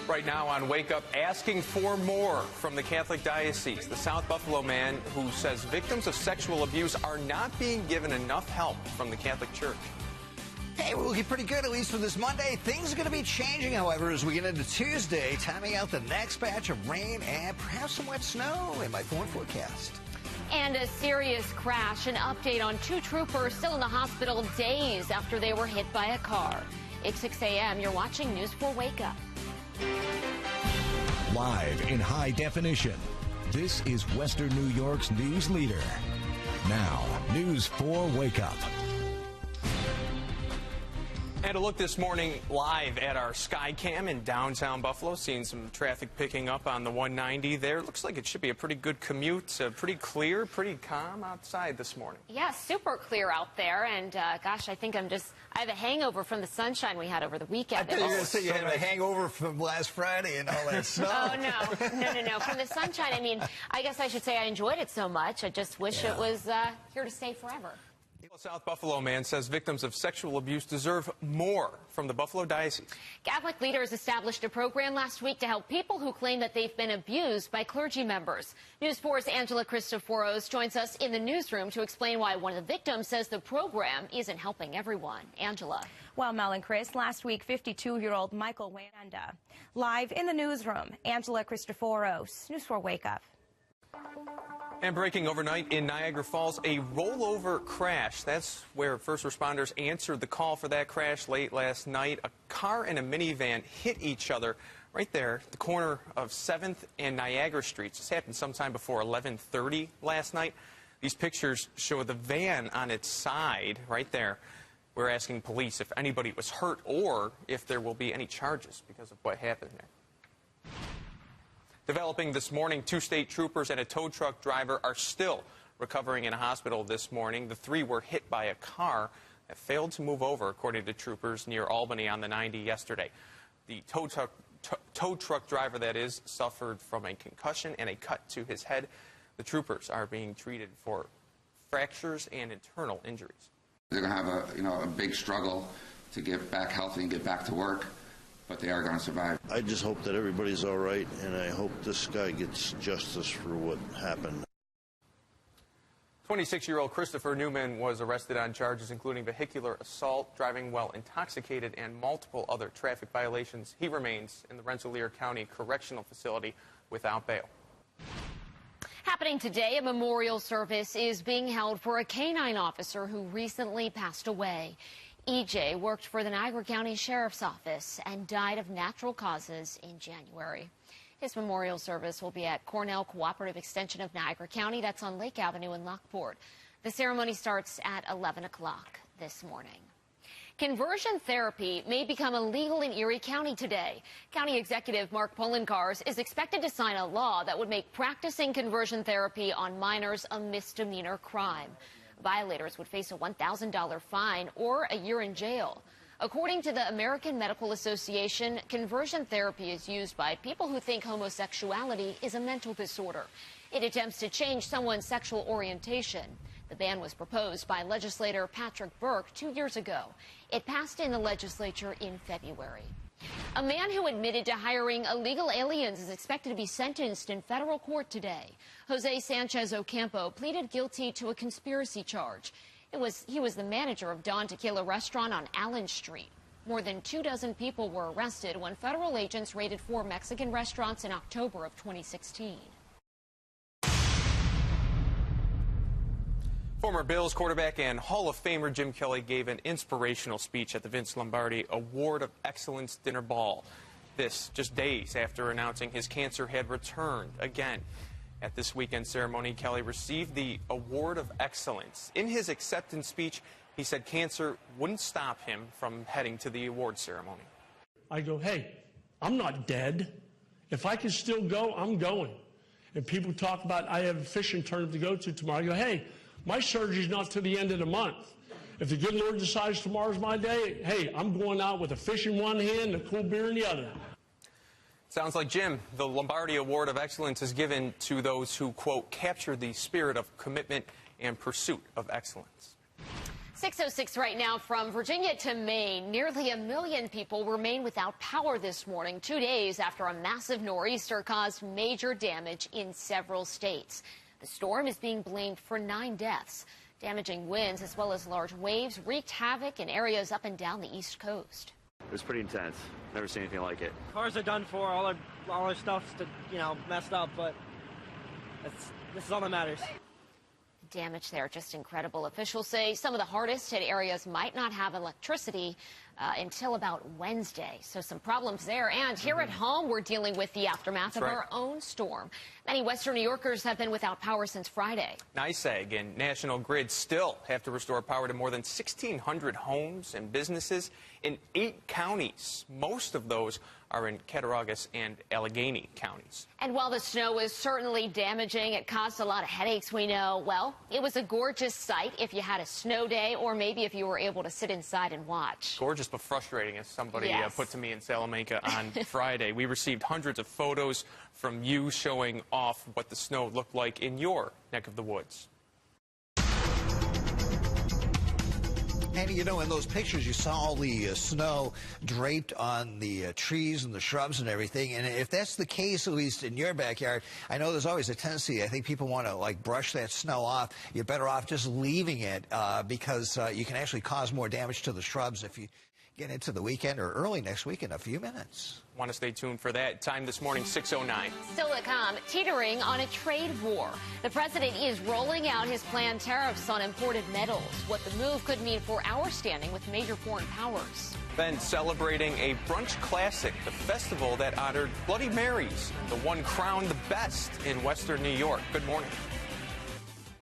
Right now on Wake Up, asking for more from the Catholic Diocese. The South Buffalo man who says victims of sexual abuse are not being given enough help from the Catholic Church. Hey, we're looking pretty good, at least for this Monday. Things are going to be changing, however, as we get into Tuesday, timing out the next batch of rain and perhaps some wet snow in my phone forecast. And a serious crash. An update on 2 troopers still in the hospital days after they were hit by a car. It's 6 a.m. You're watching News 4 Wake Up. Live in high definition, this is Western New York's news leader. Now, News 4 Wake Up. And a look this morning live at our Sky Cam in downtown Buffalo, seeing some traffic picking up on the 190 there. Looks like it should be a pretty good commute, pretty clear, pretty calm outside this morning. Yeah, super clear out there. And gosh, I think I have a hangover from the sunshine we had over the weekend. I thought you were going to say you had a hangover from last Friday and all that snow. Oh, no. From the sunshine, I mean, I guess I should say I enjoyed it so much. I just wish it was here to stay forever. A South Buffalo man says victims of sexual abuse deserve more from the Buffalo Diocese. Catholic leaders established a program last week to help people who claim that they've been abused by clergy members. News 4's Angela Cristoforos joins us in the newsroom to explain why one of the victims says the program isn't helping everyone. Angela. Well, Mel and Chris, last week, 52-year-old Michael Wanda. Live in the newsroom, Angela Cristoforos, News 4 Wake Up. And breaking overnight in Niagara Falls, a rollover crash. That's where first responders answered the call for that crash late last night. A car and a minivan hit each other right there at the corner of 7th and Niagara Streets. This happened sometime before 11:30 last night. These pictures show the van on its side right there. We're asking police if anybody was hurt or if there will be any charges because of what happened there. Developing this morning, 2 state troopers and a tow truck driver are still recovering in a hospital this morning. The 3 were hit by a car that failed to move over, according to troopers near Albany on the 90 yesterday. The tow truck driver, that is, suffered from a concussion and a cut to his head. The troopers are being treated for fractures and internal injuries. They're going to have a big struggle to get back healthy and get back to work, but they are going to survive. I just hope that everybody's all right, and I hope this guy gets justice for what happened. 26-year-old Christopher Newman was arrested on charges including vehicular assault, driving while intoxicated, and multiple other traffic violations. He remains in the Rensselaer County Correctional Facility without bail. Happening today, a memorial service is being held for a canine officer who recently passed away. EJ worked for the Niagara County Sheriff's Office and died of natural causes in January. His memorial service will be at Cornell Cooperative Extension of Niagara County. That's on Lake Avenue in Lockport. The ceremony starts at 11 o'clock this morning. Conversion therapy may become illegal in Erie County today. County Executive Mark Poloncarz is expected to sign a law that would make practicing conversion therapy on minors a misdemeanor crime. Violators would face a $1,000 fine or a year in jail. According to the American Medical Association, conversion therapy is used by people who think homosexuality is a mental disorder. It attempts to change someone's sexual orientation. The ban was proposed by legislator Patrick Burke 2 years ago. It passed in the legislature in February. A man who admitted to hiring illegal aliens is expected to be sentenced in federal court today. Jose Sanchez Ocampo pleaded guilty to a conspiracy charge. He was the manager of Don Tequila restaurant on Allen Street. More than 24 people were arrested when federal agents raided 4 Mexican restaurants in October of 2016. Former Bills quarterback and Hall of Famer Jim Kelly gave an inspirational speech at the Vince Lombardi Award of Excellence dinner ball. This just days after announcing his cancer had returned again. At this weekend ceremony, Kelly received the Award of Excellence. In his acceptance speech, he said cancer wouldn't stop him from heading to the award ceremony. I go, hey, I'm not dead. If I can still go, I'm going. And people talk about, I have a fishing tournament to go to tomorrow. I go, hey, my surgery's not to the end of the month. If the good Lord decides tomorrow's my day, hey, I'm going out with a fish in one hand and a cool beer in the other. Sounds like Jim. The Lombardi Award of Excellence is given to those who, quote, capture the spirit of commitment and pursuit of excellence. 6:06 right now from Virginia to Maine. Nearly 1 million people remain without power this morning, 2 days after a massive nor'easter caused major damage in several states. The storm is being blamed for 9 deaths. Damaging winds as well as large waves wreaked havoc in areas up and down the East Coast. It was pretty intense. Never seen anything like it. Cars are done for. All our stuff's messed up, but this is all that matters. Damage there, just incredible. Officials say some of the hardest hit areas might not have electricity until about Wednesday. So some problems there. And here at home, we're dealing with the aftermath of our own storm. Many Western New Yorkers have been without power since Friday. NYSEG and National Grid still have to restore power to more than 1,600 homes and businesses in 8 counties. Most of those are in Cattaraugus and Allegheny counties. And while the snow was certainly damaging, it caused a lot of headaches, we know. Well, it was a gorgeous sight if you had a snow day or maybe if you were able to sit inside and watch. Gorgeous but frustrating, as somebody put to me in Salamanca on Friday. We received hundreds of photos from you showing off what the snow looked like in your neck of the woods. And, you know, in those pictures, you saw all the snow draped on the trees and the shrubs and everything. And if that's the case, at least in your backyard, I know there's always a tendency, I think people want to, like, brush that snow off. You're better off just leaving it because you can actually cause more damage to the shrubs if you get into the weekend or early next week in a few minutes. Want to stay tuned for that. Time this morning, 6:09. Still to come, teetering on a trade war. The president is rolling out his planned tariffs on imported metals. What the move could mean for our standing with major foreign powers. Then celebrating a brunch classic, the festival that honored Bloody Marys, the one crowned the best in Western New York. Good morning.